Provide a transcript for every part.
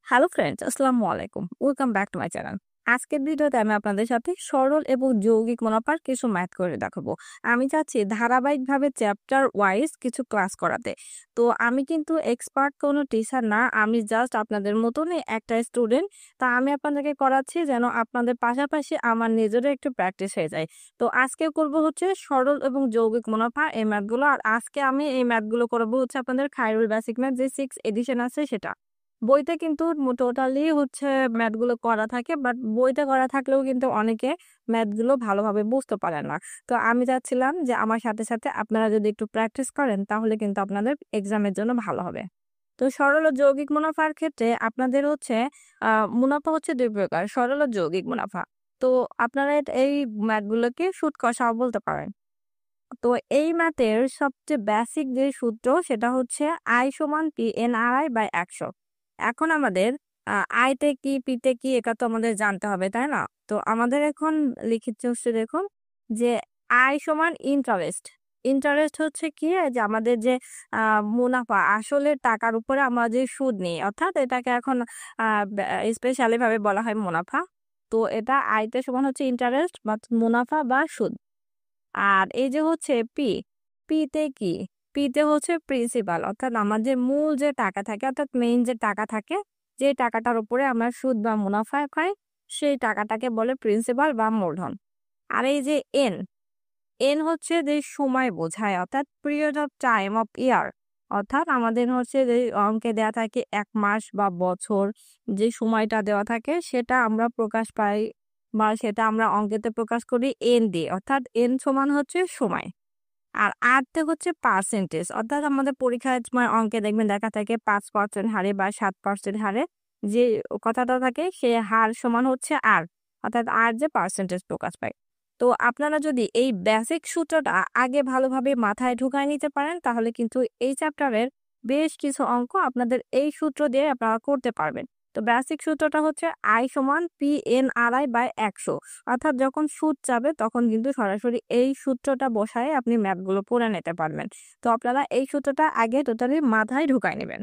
Hello friends, আসসালামু আলাইকুম। Welcome back to my channel. আজকের ভিডিওতে আমি আপনাদের সাথে সরল এবং যৌগিক মুনাফার কিছু ম্যাথ করে দেখাবো। আমি চাচ্ছি ধারাবাহিকভাবে চ্যাপ্টার ওয়াইজ কিছু ক্লাস করাতে। তো আমি কিন্তু এক্সপার্ট কোনো টিচার না, আমি জাস্ট আপনাদের মতনই একটা স্টুডেন্ট। তা আমি আপনাদেরকে করাচ্ছি যেন আপনাদের পাশাপাশি আমার নিজেরও একটু প্র্যাকটিস হয়ে যায়। তো আজকে করব হচ্ছে সরল এবং যৌগিক মুনাফা এই ম্যাথগুলো। আর আজকে আমি এই ম্যাথগুলো করবো হচ্ছে আপনাদের খায়রুল বেসিক ম্যাথ যে 6 এডিশন আছে সেটা। বইতে কিন্তু টোটালি হচ্ছে ম্যাথগুলো করা থাকে, বাট বইতে করা থাকলেও কিন্তু অনেকে ম্যাথগুলো ভালোভাবে বুঝতে পারে না। তো আমি চাচ্ছিলাম যে আমার সাথে সাথে আপনারা যদি একটু প্র্যাকটিস করেন তাহলে কিন্তু আপনাদের এক্সামের জন্য ভালো হবে। তো সরল ও যৌগিক মুনাফার ক্ষেত্রে আপনাদের হচ্ছে মুনাফা হচ্ছে দুই প্রকার, সরল ও যৌগিক মুনাফা। তো আপনারা এই ম্যাথগুলোকে সুদ কষাও বলতে পারেন। তো এই ম্যাথের সবচেয়ে বেসিক যে সূত্র সেটা হচ্ছে আই সমান P N R I by 100। এখন আমাদের আইতে কি পিতে কি এটা তো আমাদের জানতে হবে, তাই না? তো আমাদের এখন লিখিত হচ্ছে, দেখুন যে আই সমান ইন্টারেস্ট। ইন্টারেস্ট হচ্ছে কি, যে আমাদের যে মুনাফা আসলে টাকার উপরে আমরা যে সুদ নিই, অর্থাৎ এটাকে এখন স্পেশালি ভাবে বলা হয় মুনাফা। তো এটা আইতে সমান হচ্ছে ইন্টারেস্ট বা মুনাফা বা সুদ। আর এই যে হচ্ছে পি, পিতে কি, পিতে হচ্ছে প্রিন্সিপাল, অর্থাৎ আমাদের মূল যে টাকা থাকে, অর্থাৎ মেইন যে টাকা থাকে, যে টাকাটার উপরে আমরা সুদ বা মুনাফা পাই, সেই টাকাটাকে বলে প্রিন্সিপাল বা মূলধন। আর এই যে এন, এন হচ্ছে যে সময় বোঝায়, অর্থাৎ পিরিয়ড অফ টাইম অফ ইয়ার। অর্থাৎ আমাদের হচ্ছে যে অঙ্কে দেওয়া থাকে 1 মাস বা বছর, যে সময়টা দেওয়া থাকে সেটা আমরা প্রকাশ পাই বা সেটা আমরা অঙ্কেতে প্রকাশ করি এন দিয়ে, অর্থাৎ এন সমান হচ্ছে সময়। আর আরতে হচ্ছে পার্সেন্টেজ, অর্থাৎ আমাদের পরীক্ষার সময় অঙ্কে দেখবেন দেখা থাকে 5% হারে বা 7% হারে যে কথাটা থাকে, সে হার সমান হচ্ছে আর, অর্থাৎ আর যে পার্সেন্টেজ প্রকাশ পায়। তো আপনারা যদি এই বেসিক সূত্রটা আগে ভালোভাবে মাথায় ঢুকায় নিতে পারেন তাহলে কিন্তু এই চ্যাপ্টারের বেশ কিছু অঙ্ক আপনাদের এই সূত্র দিয়ে আপনারা করতে পারবেন। তো বেসিক সূত্রটা হচ্ছে আই সমান P N R I by 100। অর্থাৎ যখন সুদ চাবে তখন কিন্তু সরাসরি এই সূত্রটা বসায় আপনি ম্যাথগুলো পড়ে নিতে পারবেন। তো আপনারা এই সূত্রটা আগে টোটালি মাথায় ঢুকায় নেবেন।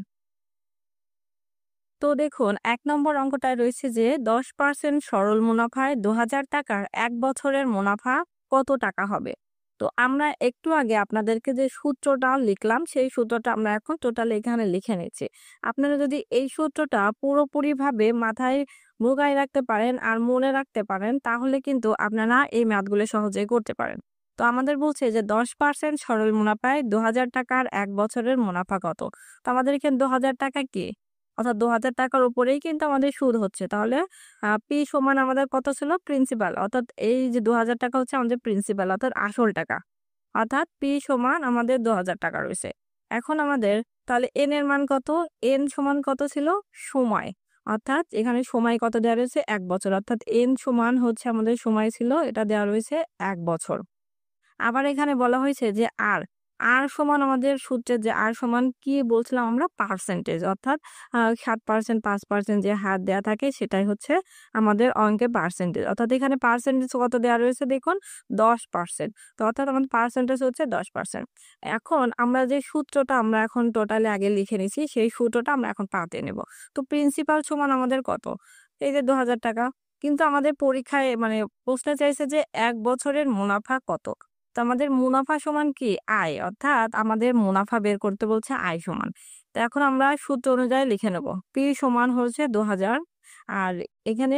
তো দেখুন, 1 নম্বর অঙ্কটায় রয়েছে যে 10% সরল মুনাফায় 2000 টাকার 1 বছরের মুনাফা কত টাকা হবে। তো আমরা একটু আগে আপনাদেরকে যে সূত্রটা লিখলাম সেই সূত্রটা আমরা এখন টোটালি এখানে লিখে নিচ্ছি। আপনারা যদি এই সূত্রটা পুরোপুরিভাবে মাথায় ঢুকায় রাখতে পারেন আর মনে রাখতে পারেন তাহলে কিন্তু আপনারা এই ম্যাথগুলো সহজেই করতে পারেন। তো আমাদের বলছে যে 10% সরল মুনাফায় 2000 টাকার 1 বছরের মুনাফা কত। তো আমাদের এখানে 2000 টাকা কি, অর্থাৎ 2000 টাকার উপরেই কিন্তু আমাদের সুদ হচ্ছে। তাহলে পি সমান আমাদের কত ছিল, প্রিন্সিপাল, অর্থাৎ এই যে 2000 টাকা হচ্ছে আমাদের প্রিন্সিপাল অর্থাৎ আসল টাকা, অর্থাৎ পি সমান আমাদের 2000 টাকা রয়েছে। এখন আমাদের তাহলে এন এর মান কত, এন সমান কত ছিল, সময়, অর্থাৎ এখানে সময় কত দেওয়া রয়েছে, 1 বছর, অর্থাৎ এন সমান হচ্ছে আমাদের সময় ছিল, এটা দেওয়া রয়েছে 1 বছর। আবার এখানে বলা হয়েছে যে আর, আর সমান আমাদের সূত্রের যে আর সমান কি বলছিলাম আমরা, পার্সেন্টেজ, অর্থাৎ 7% 5% যে হার দেওয়া থাকে সেটাই হচ্ছে আমাদের অঙ্কে পার্সেন্টেজ, অর্থাৎ এখানে পার্সেন্টেজ কত দেওয়া রয়েছে দেখুন, 10%। তো অর্থাৎ আমাদের পার্সেন্টেজ হচ্ছে 10%। এখন আমরা যে সূত্রটা আমরা এখন টোটালি আগে লিখে নিছি সেই সূত্রটা আমরা এখন পাতে নেব। তো প্রিন্সিপাল সমান আমাদের কত, এই যে 2000 টাকা। কিন্তু আমাদের পরীক্ষায় মানে প্রশ্নে চাইছে যে 1 বছরের মুনাফা কত। তো আমাদের মুনাফা সমান কি, আয়, অর্থাৎ আমাদের মুনাফা বের করতে বলছে আয় সমান। তো এখন আমরা সূত্র অনুযায়ী লিখে নেব, পি সমান হচ্ছে 2000, আর এখানে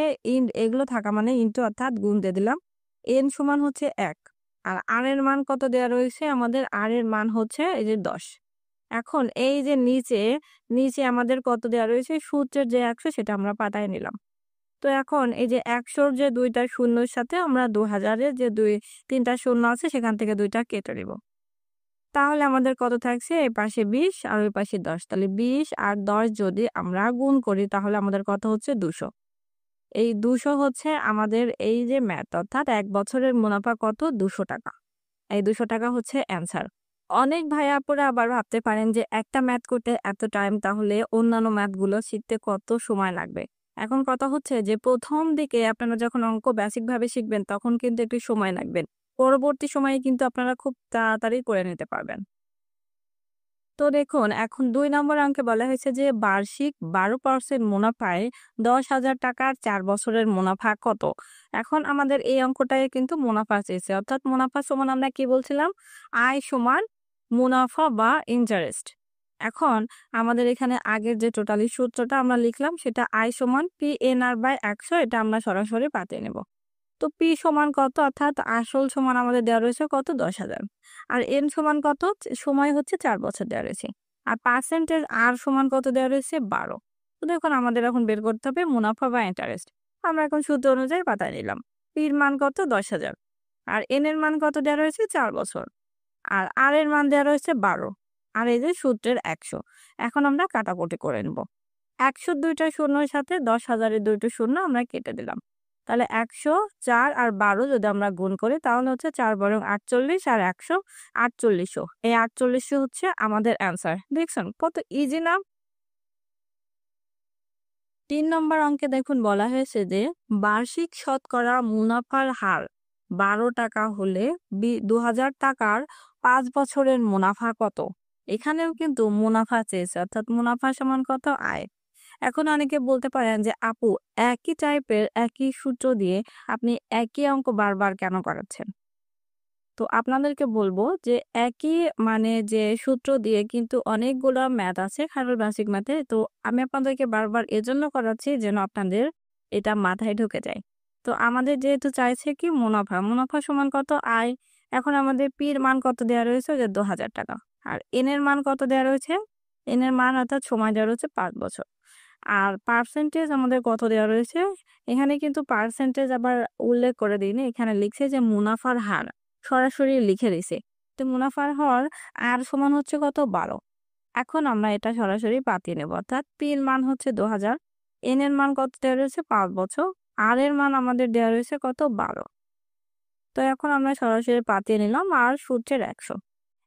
এগুলো থাকা মানে ইন্টু, অর্থাৎ গুণ দিয়ে দিলাম। এন সমান হচ্ছে 1, আর আর এর মান কত দেওয়া রয়েছে, আমাদের আর এর মান হচ্ছে এই যে 10। এখন এই যে নিচে নিচে আমাদের কত দেওয়া রয়েছে, সূত্রের যে 100 সেটা আমরা পাঠায় নিলাম। তো এখন এই যে 100-র যে 2টা শূন্যর সাথে আমরা 2000-এর যে 3টা শূন্য আছে সেখান থেকে 2টা কেটে দিব। তাহলে আমাদের কত থাকছে, এই পাশে 20 আর ওই পাশে 10, তাহলে 20 আর 10 যদি আমরা গুণ করি তাহলে আমাদের কত হচ্ছে, 200। এই 200 হচ্ছে আমাদের এই যে ম্যাথ, অর্থাৎ 1 বছরের মুনাফা কত, 200 টাকা। এই 200 টাকা হচ্ছে অ্যান্সার। অনেক ভাই আপুরা আবার ভাবতে পারেন যে একটা ম্যাথ করতে এত টাইম, তাহলে অন্যান্য ম্যাথগুলো শিখতে কত সময় লাগবে। এখন কথা হচ্ছে যে প্রথম দিকে আপনারা যখন অঙ্ক বেসিক ভাবে শিখবেন তখন কিন্তু একটু সময় লাগবে, পরবর্তী সময়ে কিন্তু আপনারা খুব তাড়াতাড়ি করে নিতে পারবেন। তো দেখুন এখন ২ নম্বর অঙ্কে বলা হয়েছে যে বার্ষিক ১২% মুনাফায় ১০,০০০ টাকার ৪ বছরের মুনাফা কত? এখন আমাদের এই অঙ্কটায় কিন্তু মুনাফা চেয়েছে। অর্থাৎ মুনাফা সমান আমরা কি বলছিলাম? আয় সমান মুনাফা বা ইন্টারেস্ট। এখন আমাদের এখানে আগের যে টোটালি সূত্রটা আমরা লিখলাম সেটা আয় সমান PNR/১০০ এটা আমরা সরাসরি পাঠিয়ে নেব। তো P সমান কত? অর্থাৎ আসল সমান আমাদের দেওয়া রয়েছে কত? ১০,০০০। আর N সমান কত? সময় হচ্ছে ৪ বছর দেওয়া রয়েছে। আর পার্সেন্টেজ R সমান কত দেওয়া রয়েছে? ১২। তো দেখুন আমাদের এখন বের করতে হবে মুনাফা বা ইন্টারেস্ট। আমরা এখন সূত্র অনুযায়ী পাতায় নিলাম। P এর মান কত? ১০,০০০। আর N এর মান কত দেওয়া রয়েছে? ৪ বছর। আর R এর মান দেওয়া রয়েছে ১২। আর এই যে সূত্রের ১০০। এখন আমরা কাটাকুটি করে নেব। ১০০ র ২টা শূন্যর সাথে ১০,০০০ এর ২টো শূন্য আমরা কেটে দিলাম। তাহলে ১০০, ৪ আর ১২ যদি আমরা গুণ করি তাহলে হচ্ছে ৪ বরং ৪৮ আর ১০০ ৪৮০০। এই ৪৮০০ হচ্ছে আমাদের অ্যান্সার। দেখছেন কত ইজি না? ৩ নম্বর অঙ্কে দেখুন বলা হয়েছে যে বার্ষিক শতকরা মুনাফার হার ১২ টাকা হলে ২,০০০ টাকার ৫ বছরের মুনাফা কত? এখানেও কিন্তু মুনাফা চেয়েছে অর্থাৎ মুনাফা সমান কত? আয়। এখন অনেকে বলতে পারেন যে আপু একই টাইপের একই সূত্র দিয়ে আপনি একই অঙ্ক বারবার কেন করাচ্ছেন? তো আপনাদেরকে বলবো যে একই মানে যে সূত্র দিয়ে কিন্তু অনেকগুলা ম্যাথ আছে খাতার বেসিক ম্যাথে। তো আমি আপনাদেরকে বারবার এজন্য করাচ্ছি যেন আপনাদের এটা মাথায় ঢুকে যায়। তো আমাদের যেহেতু চাইছে কি মুনাফা, মুনাফা সমান কত? আয়। এখন আমাদের পি এর মান কত দেওয়া রয়েছে? যে ২,০০০ টাকা। আর এন এর মান কত দেওয়া রয়েছে? এন এর মান অর্থাৎ সময় দেওয়া রয়েছে ৫ বছর। আর পার্সেন্টেজ আমাদের কত দেওয়া রয়েছে? এখানে কিন্তু পার্সেন্টেজ আবার উল্লেখ করে দিইনি। এখানে লিখছে যে মুনাফার হার। সরাসরি লিখে দিছে। তো মুনাফার হর আর সমান হচ্ছে কত? ১২। এখন আমরা এটা সরাসরি পাতিয়ে নেব। অর্থাৎ পি এর মান হচ্ছে ২,০০০, এন এর মান কত দেওয়া রয়েছে? ৫ বছর। আর এর মান আমাদের দেওয়া রয়েছে কত? ১২। তো এখন আমরা সরাসরি পাতিয়ে নিলাম আর সূত্রের ১০০।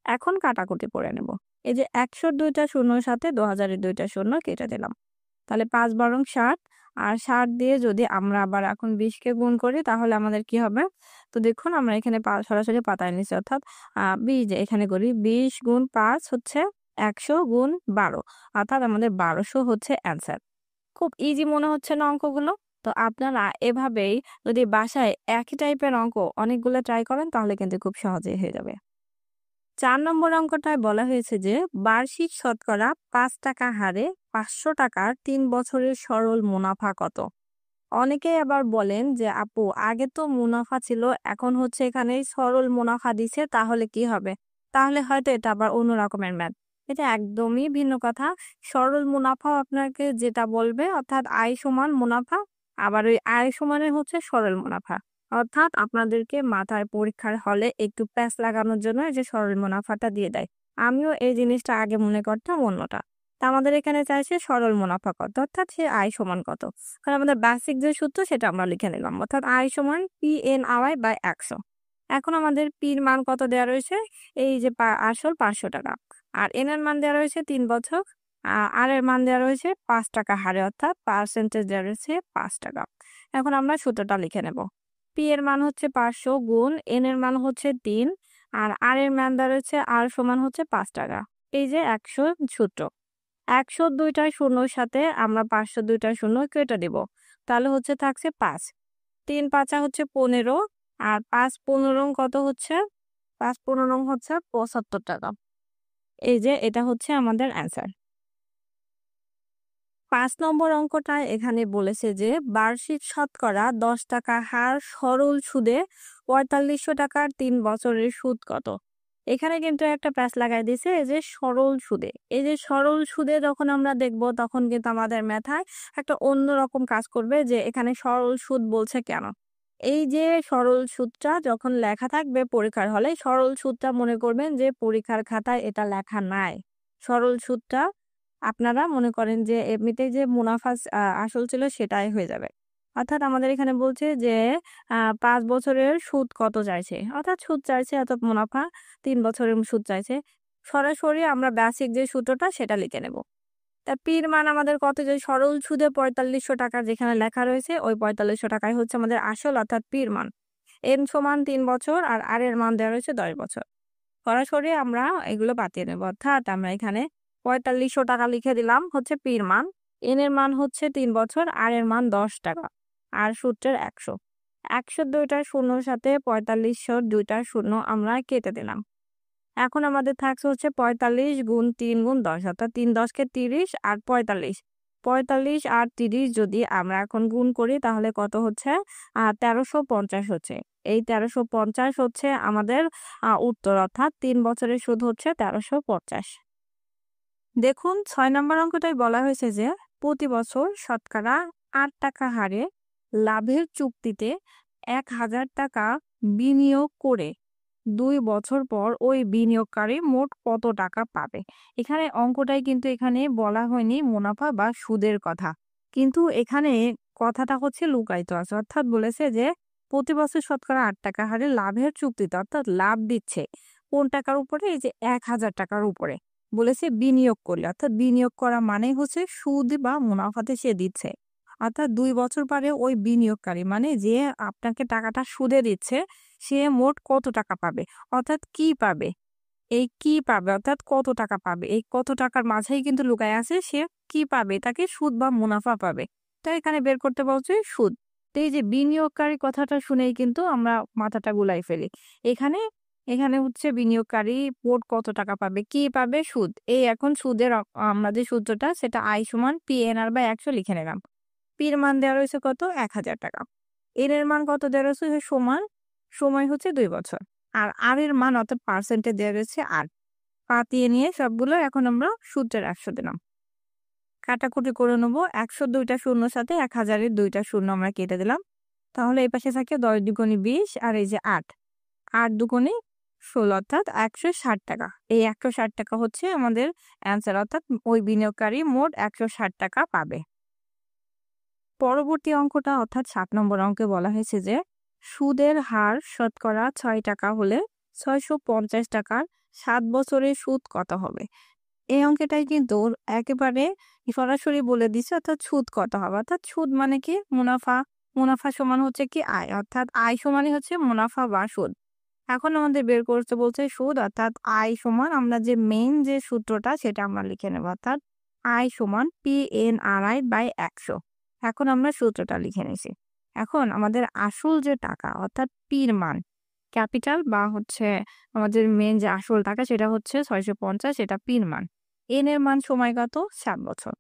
এখন কাটাকুটি করে নেব। এই যে ১০০ র ২টা শূন্যর সাথে ২,০০০ এর ২টা শূন্য কেটে দিলাম। তাহলে ৫ বরং ৬০ আর ৬০ দিয়ে যদি আমরা আবার এখন ২০ কে গুণ করি তাহলে আমাদের কি হবে? তো দেখুন আমরা এখানে সরাসরি পাতায় নিচ্ছি অর্থাৎ ২০ এখানে করি ২০ গুণ ৫ হচ্ছে ১০০ গুণ ১২ অর্থাৎ আমাদের ১২০০ হচ্ছে অ্যান্সার। খুব ইজি মনে হচ্ছে না অঙ্কগুলো? তো আপনারা এভাবেই যদি বাসায় একই টাইপের অঙ্ক অনেকগুলো ট্রাই করেন তাহলে কিন্তু খুব সহজেই হয়ে যাবে। ৪ নম্বর অঙ্কটায় বলা হয়েছে যে বার্ষিক শতকরা ৫ টাকা হারে ৫০০ টাকার ৩ বছরের সরল মুনাফা কত? অনেকেই আবার বলেন যে আপু আগে তো মুনাফা ছিল এখন হচ্ছে এখানে সরল মুনাফা দিছে তাহলে কি হবে? তাহলে হয়তো এটা আবার অন্য রকমের ম্যাথ। এটা একদমই ভিন্ন কথা। সরল মুনাফাও আপনাকে যেটা বলবে অর্থাৎ আয় সমান মুনাফা আবার ওই আয় সমানের হচ্ছে সরল মুনাফা। অর্থাৎ আপনাদেরকে মাথায় পরীক্ষার হলে একটু প্যাঁচ লাগানোর জন্য এই যে সরল মুনাফাটা দিয়ে দেয়। আমিও এই জিনিসটা আগে মনে করতাম অন্যটা। তা আমাদের এখানে চাইছে সরল মুনাফা কত অর্থাৎ সে আয় সমান কত। কারণ আমাদের বেসিক যে সূত্র সেটা আমরা লিখে নিলাম অর্থাৎ আয় সমান PNRY/১০০। এখন আমাদের পি এর মান কত দেওয়া রয়েছে? এই যে আসল ৫০০ টাকা। আর এন এর মান দেওয়া রয়েছে ৩ বছর। আর এর মান দেওয়া রয়েছে ৫ টাকা হারে অর্থাৎ পার্সেন্টেজ দেওয়া রয়েছে ৫ টাকা। এখন আমরা সূত্রটা লিখে নেব। পি এর মান হচ্ছে ৫০০ গুণ এন এর মান হচ্ছে ৩ আর এর মান দেওয়া রয়েছে আর সমান হচ্ছে ৫ টাকা। এই যে ১০০ সূত্র। ১০০ র ২টা শূন্যর সাথে আমরা ৫০০ ২টা শূন্য কেটে দিব। তাহলে হচ্ছে থাকছে ৫। ৩ ৫ হচ্ছে ১৫ আর ৫ ১৫ কত হচ্ছে? ৫ ১৫ হচ্ছে ৭৫ টাকা। এই যে এটা হচ্ছে আমাদের অ্যান্সার। ৫ নম্বর অঙ্কটা এখানে বলেছে যে বার্ষিক শতকরা ১০ টাকা হার সরল সুদে ৪৫০০ টাকার ৩ বছরের সুদ কত? এখানে কিন্তু একটা প্যাচ লাগাই দিয়েছে এই যে সরল সুদে। এই যে সরল সুদে যখন আমরা দেখব তখন কিন্তু আমাদের মাথায় একটা অন্যরকম কাজ করবে যে এখানে সরল সুদ বলছে কেন? এই যে সরল সুদটা যখন লেখা থাকবে পরীক্ষার হলে সরল সুদটা মনে করবেন যে পরীক্ষার খাতায় এটা লেখা নাই। সরল সুদটা আপনারা মনে করেন যে এমনিতেই যে মুনাফা আসল ছিল সেটাই হয়ে যাবে। অর্থাৎ আমাদের এখানে বলছে যে ৫ বছরের সুদ কত চাইছে। অর্থাৎ সুদ চাইছে অর্থাৎ মুনাফা ৩ বছরের সুদ চাইছে। সরাসরি আমরা বেসিক যে সূত্রটা সেটা লিখে নেব। তা পির মান আমাদের কত যে সরল সুদে ৪৫০০ টাকা যেখানে লেখা রয়েছে ওই ৪৫০০ টাকাই হচ্ছে আমাদের আসল অর্থাৎ পির মান। এন সমান ৩ বছর আর এর মান দেওয়া রয়েছে ১০ বছর। সরাসরি আমরা এগুলো বাতিয়ে নেব। অর্থাৎ আমরা এখানে ৪৫০০ টাকা লিখে দিলাম হচ্ছে পির মান, এন এর মান হচ্ছে ৩ বছর, আর এর মান ১০ টাকা, আর সূত্রের ১০০। ১০০ দুইটা শূন্যর সাথে ৪৫০০ দুইটা শূন্য আমরা কেটে দিলাম। এখন আমাদের থাকছে হচ্ছে ৪৫ গুণ ৩ গুণ ১০, অর্থাৎ ৩ ১০ = ৩০ আর ৪৫। ৪৫ আর ৩০ যদি আমরা এখন গুণ করি তাহলে কত হচ্ছে? ১৩৫০ হচ্ছে। এই ১৩৫০ হচ্ছে আমাদের উত্তর, অর্থাৎ ৩ বছরের সুদ হচ্ছে ১৩৫০। দেখুন ৬ নম্বর অঙ্কটাই বলা হয়েছে যে প্রতি বছর শতকরা ৮ টাকা হারে লাভের চুক্তিতে ১,০০০ টাকা বিনিয়োগ করে ২ বছর পর ওই বিনিয়োগকারী মোট কত টাকা পাবে। এখানে অঙ্কটাই কিন্তু এখানে বলা হয়নি মুনাফা বা সুদের কথা, কিন্তু এখানে কথাটা হচ্ছে লুকায়িত আছে। অর্থাৎ বলেছে যে প্রতি বছর শতকরা ৮ টাকা হারে লাভের চুক্তিতে, অর্থাৎ লাভ দিচ্ছে কোন টাকার উপরে? এই যে ১,০০০ টাকার উপরে বলেছে বিনিয়োগ করলে, অর্থাৎ বিনিয়োগ করা মানে হচ্ছে সুদ বা মুনাফাতে সে দিচ্ছে। অর্থাৎ ২ বছর পরে ওই বিনিয়োগকারী মানে যে আপনাকে টাকাটা সুদে দিচ্ছে সে মোট কত টাকা পাবে, অর্থাৎ কি পাবে, এই কি পাবে অর্থাৎ কত টাকা পাবে, এই কত টাকার মাঝেই কিন্তু লুকায় আছে সে কি পাবে, তাকে সুদ বা মুনাফা পাবে। তো এখানে বের করতে বলছে সুদ। তো এই যে বিনিয়োগকারী কথাটা শুনেই কিন্তু আমরা মাথাটা গুলাই ফেলি। এখানে এখানে হচ্ছে বিনিয়োগকারী মোট কত টাকা পাবে, কি পাবে, সুদ। এই এখন সুদের আমরা যে সূত্রটা সেটা আই সমান PNR/100 লিখে নিলাম। পির মান দেওয়া রয়েছে কত? ১,০০০ টাকা। এর এর মান কত দেওয়া রয়েছে? সমান, সময় হচ্ছে ২ বছর। আর এর মান অর্থাৎ পার্সেন্টে দেওয়া রয়েছে ৮। পাতিয়ে নিয়ে সবগুলো এখন আমরা সূত্রের ১০০ দিলাম। কাটাকুটি করে নেব। ১০০ দুইটা শূন্যর সাথে ১,০০০ এর দুইটা শূন্য আমরা কেটে দিলাম। তাহলে এই পাশে থাকে ১০ দুগুণে ২০ আর এই যে ৮। ৮ দুগুণে ১৬, অর্থাৎ ১৬০ টাকা। এই ১৬০ টাকা হচ্ছে আমাদের অ্যান্সার, অর্থাৎ ওই বিনিয়োগকারী মোট ১৬০ টাকা পাবে। পরবর্তী অঙ্কটা অর্থাৎ ৭ নম্বর অঙ্কে বলা হয়েছে যে সুদের হার শতকরা ৬ টাকা হলে ৬৫০ টাকার ৭ বছরের সুদ কত হবে। এই অঙ্কটাই কিন্তু একেবারে সরাসরি বলে দিচ্ছে, অর্থাৎ সুদ কত হবে। অর্থাৎ সুদ মানে কি? মুনাফা। মুনাফা সমান হচ্ছে কি? আয়। অর্থাৎ আয় সমানই হচ্ছে মুনাফা বা সুদ। এখন আমাদের বের করতে বলছে সুদ, অর্থাৎ আয় সমান আমরা যে মেইন যে সূত্রটা সেটা আমরা লিখে নেব, অর্থাৎ আয় সমান PNRI/100। এখন আমরা সূত্রটা লিখে নিছি। এখন আমাদের আসল যে টাকা অর্থাৎ পির মান, ক্যাপিটাল বা হচ্ছে আমাদের মেইন যে আসল টাকা সেটা হচ্ছে ৬৫০, এটা পির মান। এন এর মান সময় কত? ৭ বছর।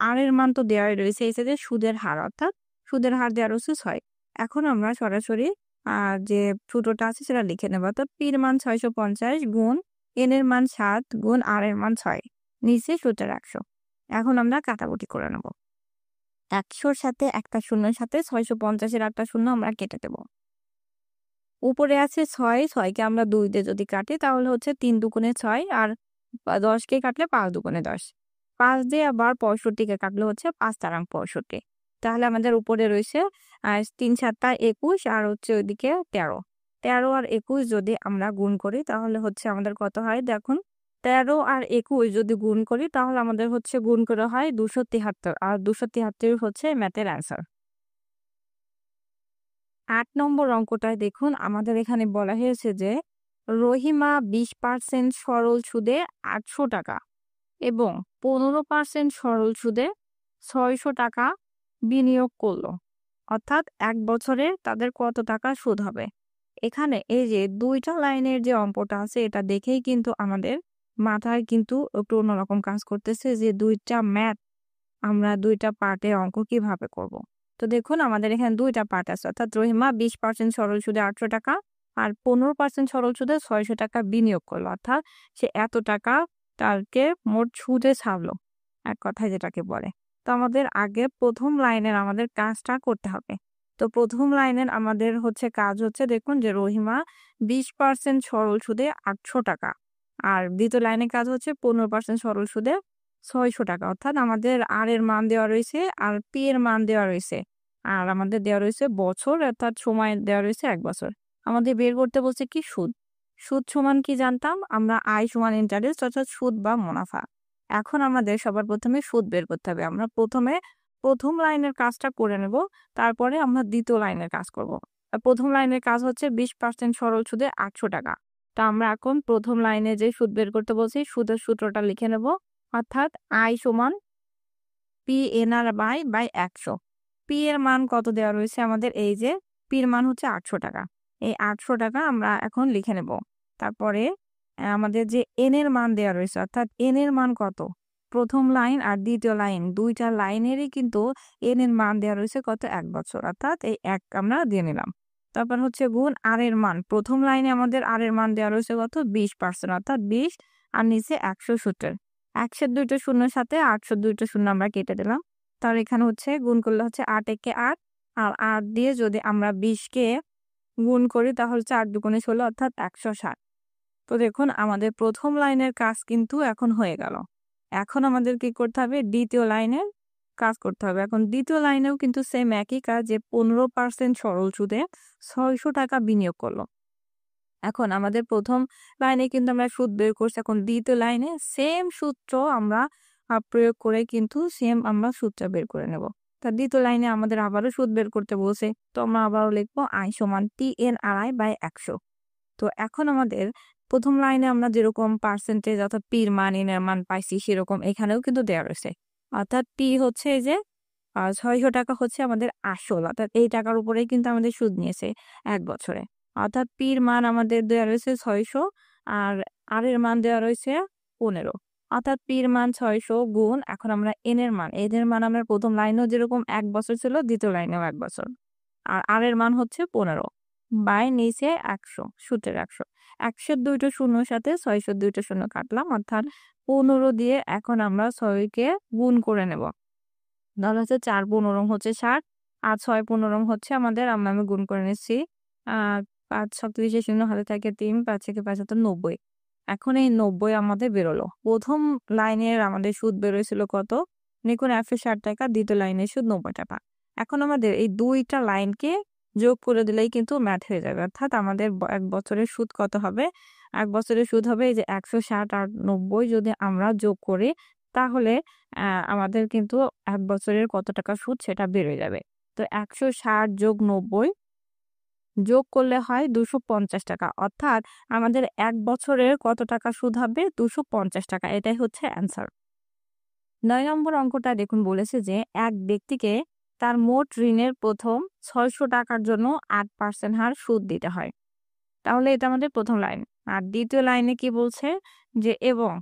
আর এর মান তো দেওয়াই রয়েছে, এই যে সুদের হার, অর্থাৎ সুদের হার দেওয়া রয়েছে ৬। এখন আমরা সরাসরি যে সূত্রটা আছে সেটা লিখে নেব, অর্থাৎ পির মান ৬৫০ গুণ এন এর মান ৭ গুণ আর এর মান ৬, নিচে সূত্রের ১০০। এখন আমরা কাটাকুটি করে নেব। ১০০-র সাথে একটা শূন্যের সাথে ৬৫০-এর একটা শূন্য আমরা কেটে দেব। উপরে আছে ৬, ৬কে আমরা ২ দিয়ে যদি কাটি তাহলে হচ্ছে ৩ দুগুণে ৬, আর ১০কে কাটলে ৫ দুগুণে ১০। ৫ দিয়ে আবার ৬৫কে কাটলে হচ্ছে ৫ তারাং ৬৫। তাহলে আমাদের উপরে রয়েছে ৩ ৭ ২১ আর হচ্ছে ওইদিকে ১৩। ১৩ আর ২১ যদি আমরা গুণ করি তাহলে হচ্ছে আমাদের কত হয় দেখুন। ১৩ আর ২১ যদি গুণ করি তাহলে আমাদের হচ্ছে গুণ করে হয় ২৭৩, আর ২৭৩ হচ্ছে ম্যাথের অ্যান্সার। ৮ নম্বর অঙ্কটায় দেখুন আমাদের এখানে বলা হয়েছে যে রহিমা ২০% সরল সুদে ৮০০ টাকা এবং ১৫% সরল সুদে ৬০০ টাকা বিনিয়োগ করলো, অর্থাৎ ১ বছরে তাদের কত টাকা সুদ হবে। এখানে এই যে দুইটা লাইনের যে অঙ্কটা আছে এটা দেখেই কিন্তু আমাদের মাথায় কিন্তু একটু অন্যরকম কাজ করতেছে যে দুইটা ম্যাথ আমরা দুইটা পার্টের অঙ্ক কিভাবে করব। তো দেখুন আমাদের এখানে দুইটা পার্ট আছে, অর্থাৎ রহিমা ২০% সরল সুদে ৮০০ টাকা আর ১৫% সরল সুদে ৬০০ টাকা বিনিয়োগ করলো, অর্থাৎ সে এত টাকা তাকে মোট সুদে ছাড়লো, এক কথায় যেটাকে বলে। তো আমাদের আগে প্রথম লাইনের আমাদের কাজটা করতে হবে। তো প্রথম লাইনের আমাদের হচ্ছে কাজ হচ্ছে দেখুন যে রহিমা ২০% সরল সুদে ৮০০ টাকা, আর দ্বিতীয় লাইনের কাজ হচ্ছে ১৫% সরল সুদে ৬০০ টাকা, অর্থাৎ আমাদের আর এর মান দেওয়া রয়েছে আর পি এর মান দেওয়া রয়েছে, আর আমাদের দেওয়া রয়েছে বছর, অর্থাৎ সময় দেওয়া রয়েছে ১ বছর। আমাদের বের করতে বলছে কি সুদ। সুদ সমান কি জানতাম আমরা? আয় সমান ইন্টারেস্ট, অর্থাৎ সুদ বা মুনাফা। এখন আমাদের সবার প্রথমে সুদ বের করতে হবে। আমরা প্রথমে প্রথম লাইনের কাজটা করে নেব, তারপরে আমরা দ্বিতীয় লাইনের কাজ করব। প্রথম লাইনের কাজ হচ্ছে ২০% সরল সুদে ৮০০ টাকা। তো আমরা এখন প্রথম লাইনে যে সুদ বের করতে বলছি সুদের সূত্রটা লিখে নেব। অর্থাৎ আই সমান P N R by 100। P এর মান কত দেওয়া রয়েছে আমাদের, এই যে পির মান হচ্ছে 800 টাকা। এই 800 টাকা আমরা এখন লিখে নেব। তারপরে আমাদের যে এন এর মান দেওয়া রয়েছে, অর্থাৎ এন এর মান কত, প্রথম লাইন আর দ্বিতীয় লাইন দুইটা লাইনেরই কিন্তু এন এর মান দেওয়া রয়েছে কত, 1 বছর, অর্থাৎ এই 1 আমরা দিয়ে নিলাম। তারপর হচ্ছে গুণ আর এর মান, প্রথম লাইনে আমাদের আর এর মান দেওয়া রয়েছে কত, 20%, অর্থাৎ 20 আর নিচে 170। 100 দুইটা শূন্যের সাথে 800 দুইটা শূন্য আমরা কেটে দিলাম। তাহলে এখানে হচ্ছে গুণ করলে হচ্ছে 8 একে 8, আর 8 দিয়ে যদি আমরা 20 কে গুণ করি তাহলে 4 দুগুণে 16, অর্থাৎ 160। তো দেখুন আমাদের প্রথম লাইনের কাজ কিন্তু এখন হয়ে গেল। এখন আমাদের কি করতে হবে, দ্বিতীয় লাইনের কাজ করতে হবে। এখন দ্বিতীয় লাইনেও কিন্তু সেম একই কাজ, যে 15% সরল সুদে 600 টাকা বিনিয়োগ করলো। এখন আমাদের প্রথম লাইনে কিন্তু আমরা সুদ বের করছি, এখন দ্বিতীয় লাইনে সেম সূত্র আমরা প্রয়োগ করে কিন্তু সেম আমরা সুদটা বের করে নেব। তা দ্বিতীয় লাইনে আমাদের আবারও সুদ বের করতে বলছে, তো আমরা আবারও লিখবো আই সমান T N R I by 100। তো এখন আমাদের প্রথম লাইনে আমরা যেরকম পার্সেন্টেজ অর্থাৎ পির মান এন এর মান পাইছি সেরকম এখানেও কিন্তু দেওয়া রয়েছে। অর্থাৎ পি হচ্ছে এই যে 600 টাকা হচ্ছে আমাদের আসল, অর্থাৎ এই টাকার উপরেই কিন্তু আমাদের সুদ নিয়েছে 1 বছরে। অর্থাৎ পির মান আমাদের দেওয়া রয়েছে 600 আর এর মান দেওয়া রয়েছে 15। অর্থাৎ পির মান 600 গুণ এখন আমরা এন এর মান আমরা প্রথম লাইনেও যেরকম 1 বছর ছিল দ্বিতীয় লাইনেও 1 বছর, আর এর মান হচ্ছে 15 বাই নিচে 100, সূত্রের 100। 100 দুইটা শূন্যর সাথে 600 দুইটা শূন্য কাটলাম, অর্থাৎ 15 দিয়ে এখন আমরা 6 কে গুণ করে নেব। তাহলে হচ্ছে 4 15 হচ্ছে 60, আর 6 15 হচ্ছে আমাদের আমি গুণ করে নিচ্ছি 5 37 শূন্য হাতে থাকে 3, 5 থেকে 5 হাতে 90। এখন এই 90 আমাদের বেরোলো। প্রথম লাইনের আমাদের সুদ বেরোয়ছিল কত, দেখুন 160 টাকা, দ্বিতীয় লাইনের সুদ 90 টাকা। এখন আমাদের এই দুইটা লাইনকে যোগ করে দিলেই কিন্তু ম্যাথ হয়ে যাবে, অর্থাৎ আমাদের 1 বছরের সুদ কত হবে, 1 বছরের সুদ হবে এই যে 160 আর 90 যদি আমরা যোগ করি তাহলে আমাদের কিন্তু 1 বছরের কত টাকা সুদ সেটা বের হয়ে যাবে। তো 160 যোগ 90 যোগ করলে হয় 250 টাকা, অর্থাৎ আমাদের 1 বছরের কত টাকা সুদ হবে, 250 টাকা। এটাই হচ্ছে অ্যান্সার। 9 নম্বর অঙ্কটা দেখুন, বলেছে যে এক ব্যক্তিকে তার মোট ঋণের প্রথম 600 টাকার জন্য 8% হার সুদ দিতে হয়। তাহলে এটা আমাদের প্রথম লাইন। আর দ্বিতীয় লাইনে কি বলছে, যে এবং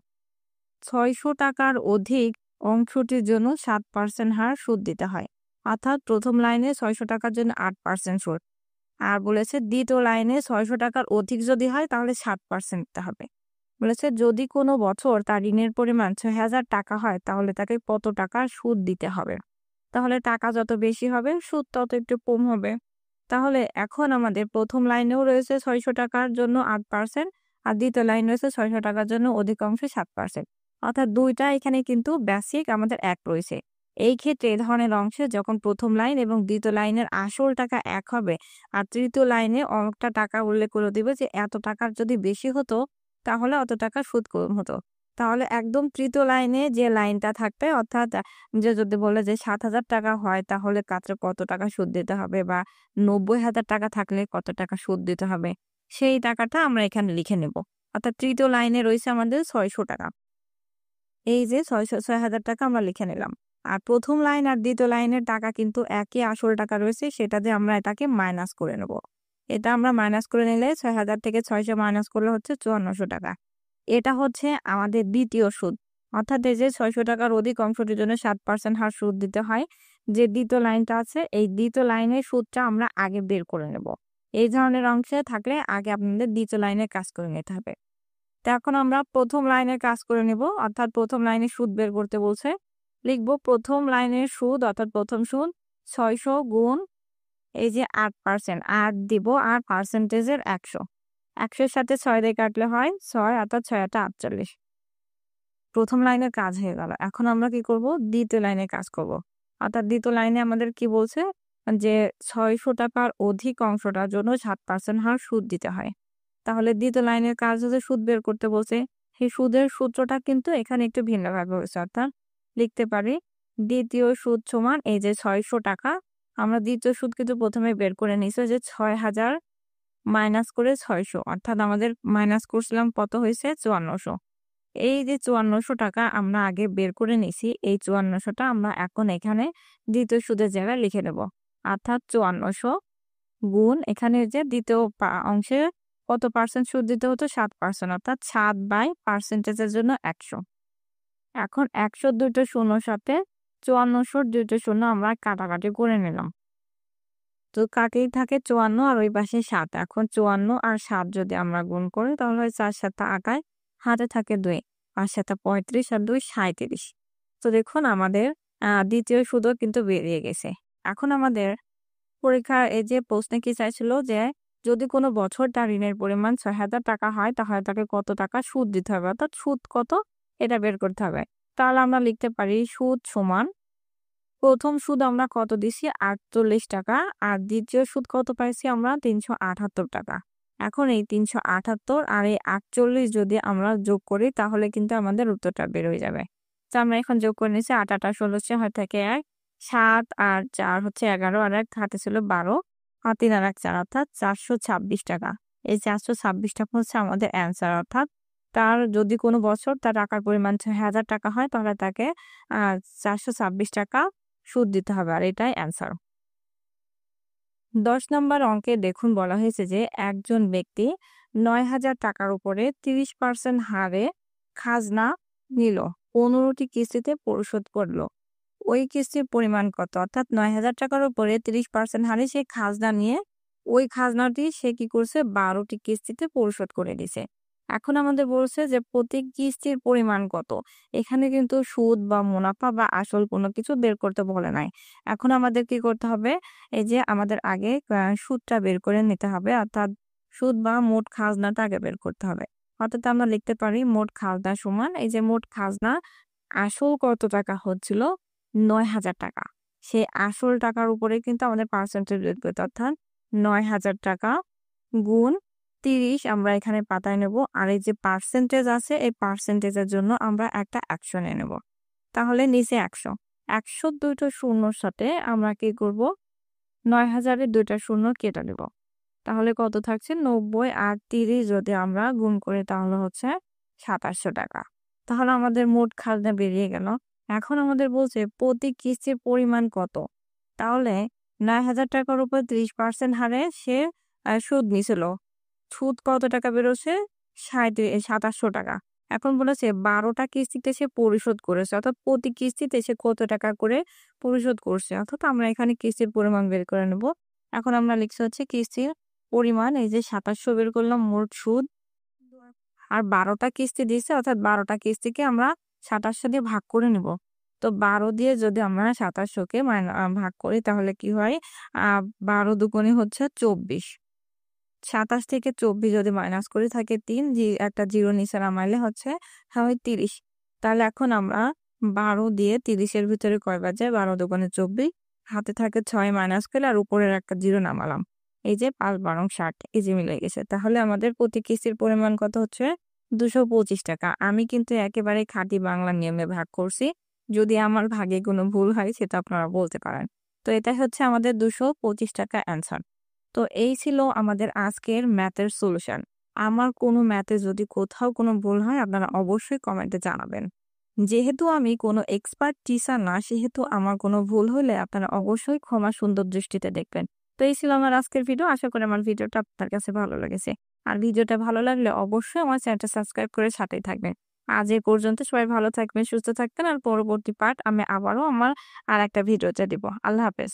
600 টাকার অধিক অংশটির জন্য 7% হার সুদ দিতে হয়। অর্থাৎ প্রথম লাইনে 600 টাকার জন্য 8% সুদ, আর বলেছে দ্বিতীয় লাইনে 600 টাকার অধিক যদি হয় তাহলে 7% দিতে হবে। বলেছে যদি কোনো বছর তার ঋণের পরিমাণ 6000 টাকা হয় তাহলে তাকে কত টাকা সুদ দিতে হবে। তাহলে টাকা যত বেশি হবে সুদ তত একটু কম হবে। তাহলে এখন আমাদের প্রথম লাইনেও রয়েছে 600 টাকার জন্য 8%, আর দ্বিতীয় লাইন রয়েছে 600 টাকার জন্য অধিকাংশ 7%, অর্থাৎ দুইটা এখানে কিন্তু বেসিক আমাদের এক রয়েছে। এই ক্ষেত্রে এই ধরনের অংশে যখন প্রথম লাইন এবং দ্বিতীয় লাইনের আসল টাকা এক হবে আর তৃতীয় লাইনে অনেকটা টাকা উল্লেখ করে দিবে যে এত টাকার যদি বেশি হতো তাহলে অত টাকা সুদ কম হতো। তাহলে একদম তৃতীয় লাইনে যে লাইনটা থাকবে, অর্থাৎ যে যদি বলে যে 7,000 টাকা হয় তাহলে কাছে কত টাকা সুদ দিতে হবে, বা 90,000 টাকা থাকলে কত টাকা সুদ দিতে হবে, সেই টাকাটা আমরা এখানে লিখে নেব। অর্থাৎ তৃতীয় লাইনে রয়েছে আমাদের 600 টাকা, এই যে 6,000 টাকা আমরা লিখে নিলাম। আর প্রথম লাইন আর দ্বিতীয় লাইনের টাকা কিন্তু একই আসল টাকা রয়েছে, সেটা দিয়ে আমরা এটাকে মাইনাস করে নেব। এটা আমরা মাইনাস করে নিলে 6,000 থেকে 600 মাইনাস করলে হচ্ছে 5400 টাকা। এটা হচ্ছে আমাদের দ্বিতীয় সুদ, অর্থাৎ এই যে 600 টাকার অধিক অংশটির জন্য 7% হার সুদ দিতে হয়। যে দ্বিতীয় লাইনটা আছে এই দ্বিতীয় লাইনের সুদটা আমরা আগে বের করে নেব। এই ধরনের অংশে থাকলে আগে আপনাদের দ্বিতীয় লাইনের কাজ করে নিতে হবে। তো এখন আমরা প্রথম লাইনের কাজ করে নেব, অর্থাৎ প্রথম লাইনের সুদ বের করতে বলছে। লিখব প্রথম লাইনের সুদ, অর্থাৎ প্রথম সুদ 600 গুণ এই যে 8%, 8 দিব আর পার্সেন্টেজের 100। 100-এর সাথে 6 দিয়ে কাটলে হয় 6, অর্থাৎ 6-8 = 48। প্রথম লাইনের কাজ হয়ে গেল। এখন আমরা কি করব, দ্বিতীয় লাইনে কাজ করব। অর্থাৎ দ্বিতীয় লাইনে আমাদের কি বলছে, যে 600 টাকার অধিক অংশটার জন্য 7% হার সুদ দিতে হয়। তাহলে দ্বিতীয় লাইনের কাজ হচ্ছে সুদ বের করতে বলছে। সেই সুদের সূত্রটা কিন্তু এখানে একটু ভিন্নভাবে হয়েছে, অর্থাৎ লিখতে পারি দ্বিতীয় সুদ সমান এই যে 600 টাকা। আমরা দ্বিতীয় সুদ কিন্তু প্রথমে বের করে নিয়েছি যে 6,000 মাইনাস করে 600, অর্থাৎ আমাদের মাইনাস করছিলাম কত হয়েছে 5400। এই যে 5400 টাকা আমরা আগে বের করে নিছি, এই 5400 টা আমরা এখন এখানে দ্বিতীয় সুদের জায়গায় লিখে নেব। অর্থাৎ 5400 গুণ এখানে যে দ্বিতীয় অংশে কত পার্সেন্ট সুদ দিতে হতো 7%, অর্থাৎ 7/পার্সেন্টেজের জন্য 100। এখন 100 দুইটা শূন্যর সাথে 5400 দুইটা শূন্য আমরা কাটাকাটি করে নিলাম। তো কাটেই থাকে 54 আর ওই পাশে 7। এখন 54 আর 7 যদি আমরা গুণ করি তাহলে হয় 4 7 28, হাতে থাকে 2, 5 7 35 আর 2 37। তো দেখুন আমাদের দ্বিতীয় সুদও কিন্তু বেরিয়ে গেছে। এখন আমাদের পরীক্ষার এই যে প্রশ্নে কি চাইছিল যে যদি কোনো বছর তার ঋণের পরিমাণ 6000 টাকা হয় তাহলে তাকে কত টাকা সুদ দিতে হবে, অর্থাৎ সুদ কত এটা বের করতে হবে। তাহলে আমরা লিখতে পারি সুদ সমান, প্রথম সুদ আমরা কত দিছি 48 টাকা, আর দ্বিতীয় সুদ কত পাইছি আমরা 378 টাকা। এখন এই 378 আর এই 48 যদি আমরা যোগ করি তাহলে কিন্তু আমাদের উত্তরটা বের হয়ে যাবে। তো আমরা এখন যোগ করে নিচ্ছি 8 8 16 হয় থেকে 1, 7 আর 4 হচ্ছে 11, আর 1 হাতে ছিল 12, আর 3 আর 1 4, অর্থাৎ 426 টাকা। এই 426 টাকা হচ্ছে আমাদের অ্যান্সার, অর্থাৎ তার যদি কোনো বছর তার টাকার পরিমাণ 6000 টাকা হয় তাহলে তাকে 426 টাকা সুদ দিতে হবে, আর এটাই অ্যান্সার। 10 নম্বর অঙ্কে দেখুন বলা হয়েছে যে একজন ব্যক্তি 9000 টাকার উপরে 30% হারে খাজনা নিল, 15টি কিস্তিতে পরিশোধ করলো। ওই কিস্তির পরিমাণ কত? অর্থাৎ 9000 টাকার উপরে 30% হারে সে খাজনা নিয়ে ওই খাজনাটি সে কি করছে 12টি কিস্তিতে পরিশোধ করে দিছে। এখন আমাদের বলছে যে প্রতি কিস্তির পরিমাণ কত। এখানে কিন্তু সুদ বা মুনাফা বা আসল কোনো কিছু বের করতে বলে নাই। এখন আমাদের কি করতে হবে, এই যে আমাদের আগে সুদটা বের করে নিতে হবে, অর্থাৎ সুদ বা মোট খাজনাটা আগে বের করতে হবে। অর্থাৎ আমরা লিখতে পারি মোট খাজনা সমান, এই যে মোট খাজনা আসল কত টাকা হচ্ছিল 9000 টাকা। সেই আসল টাকার উপরে কিন্তু আমাদের পার্সেন্টেজ বের করতে, অর্থাৎ 9000 টাকা গুণ 30 আমরা এখানে পাতায় নেব, আর এই যে পার্সেন্টেজ আছে এই পার্সেন্টেজের জন্য আমরা একটা 100 নিয়ে নেব। তাহলে নিচে 100, 100 দুইটা শূন্যর সাথে আমরা কি করব 9000 এর দুইটা শূন্য কেটে নেব। তাহলে কত থাকছে 90 আর 30 যদি আমরা গুণ করি তাহলে হচ্ছে 2700 টাকা। তাহলে আমাদের মোট খাজনা বেরিয়ে গেল। এখন আমাদের বলছে প্রতি কিস্তির পরিমাণ কত। তাহলে 9000 টাকার উপর 30% হারে সে সুদ নিছিল। সুদ কত টাকা বেরোছে 2700 টাকা। এখন বলেছে 12টা কিস্তিতে সে পরিশোধ করেছে, অর্থাৎ প্রতি কিস্তিতে সে কত টাকা করে পরিশোধ করছে, অর্থাৎ আমরা এখানে কিস্তির পরিমাণ বের করে নেব। এখন আমরা লিখছি হচ্ছে কিস্তির পরিমাণ, এই যে 2700 বের করলাম মোট সুদ, আর 12টা কিস্তি দিয়েছে, অর্থাৎ 12টা কিস্তিকে আমরা 2700 দিয়ে ভাগ করে নিব। তো 12 দিয়ে যদি আমরা 2700-কে ভাগ করি তাহলে কি হয় 12 দুগুণে হচ্ছে 24। 27 থেকে 24 যদি মাইনাস করি থাকে 3, যে একটা জিরো নিচে নামাইলে হচ্ছে হয় 30। তাহলে এখন আমরা 12 দিয়ে 30-এর ভিতরে কয়বার যায় 12 দুগুণে 24, হাতে থাকে 6 মাইনাস করলে আর উপরের একটা জিরো নামালাম, এই যে 5 12 60, এই যে মিলে গেছে। তাহলে আমাদের প্রতি কিস্তির পরিমাণ কত হচ্ছে 225 টাকা। আমি কিন্তু একেবারে খাঁটি বাংলা নিয়মে ভাগ করছি, যদি আমার ভাগে কোনো ভুল হয় সেটা আপনারা বলতে পারেন। তো এটাই হচ্ছে আমাদের 225 টাকা অ্যান্সার। তো এই ছিল আমাদের আজকের ম্যাথের সলিউশন। আমার কোনো ম্যাথে যদি কোথাও কোনো ভুল হয় আপনারা অবশ্যই কমেন্টে জানাবেন। যেহেতু আমি কোনো এক্সপার্ট টিচার না, সেহেতু আমার কোনো ভুল হলে আপনারা অবশ্যই ক্ষমা সুন্দর দৃষ্টিতে দেখবেন। তো এই ছিল আমার আজকের ভিডিও। আশা করি আমার ভিডিওটা আপনার কাছে ভালো লেগেছে। আর ভিডিওটা ভালো লাগলে অবশ্যই আমার চ্যানেলটা সাবস্ক্রাইব করে সাথেই থাকবেন। আজ এই পর্যন্ত, সবাই ভালো থাকবেন, সুস্থ থাকবেন। আর পরবর্তী পার্ট আমি আবারও আমার আর একটা ভিডিওতে দিব। আল্লাহ হাফেজ।